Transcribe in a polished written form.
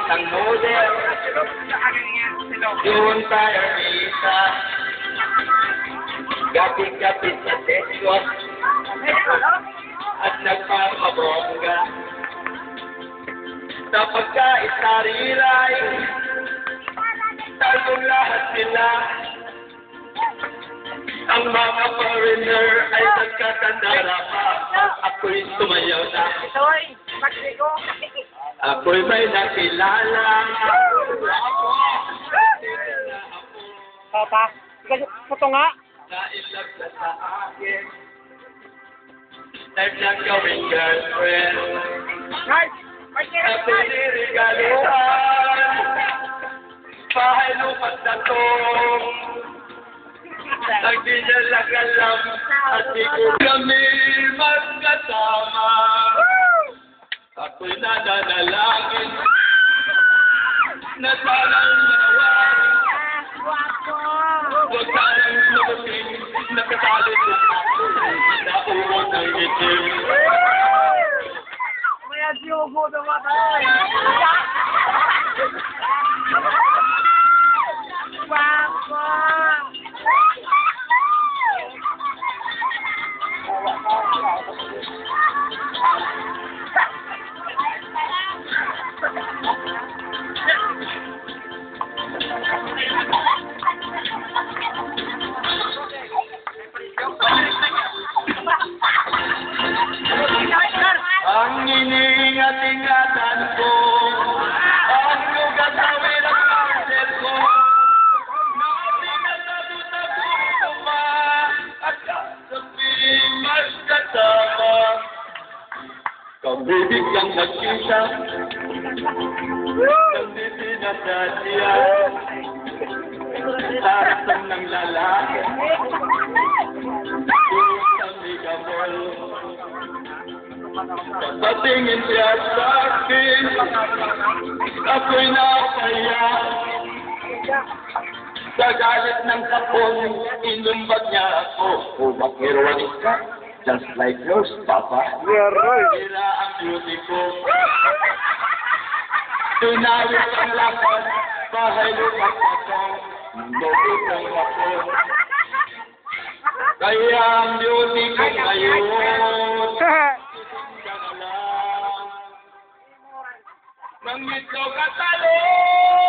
isang model. Doon tayo isa. Gapit-gapit sa teswas. At nagpapabongga. Sa pagkaisariray, talong lahat sila. Ang mga foreigner ay nagkatandara pa. Ako'y sumayaw na. Ako'y may nakilala. Papa, ito nga. Nailag na sa akin. Time na gawing girlfriend. Sa pinirigaluhan. Bahay lupat na tong. Ang di niya lang alam. At di ko kami magkasama. Ako'y nananalangin. Na sanang nawari. Huwag sanang lumating. Nakasali ko ako. Naurot ng itim. Kaya siyogo naman tayo. Papa! Ang iniingat-ingatan ko, ang lugar na wirang pansel ko, natingat na buta-buto pa, at sabihin magkasama. Kabibig kang nagkita, nanditi na sa siya, sarasang ng lalaki, sa migamol. Patingin siya sa akin, ako'y napaya. Sa galit ng kapon, inumbag niya ako. Ubak ironic ka, just like yours, Papa. You're right. Tira ang beauty ko. Tunawit ang lakad, bahay lupat ako. Lobot ang ako. Kaya ang beauty ko ngayon. Mangitlog at talong!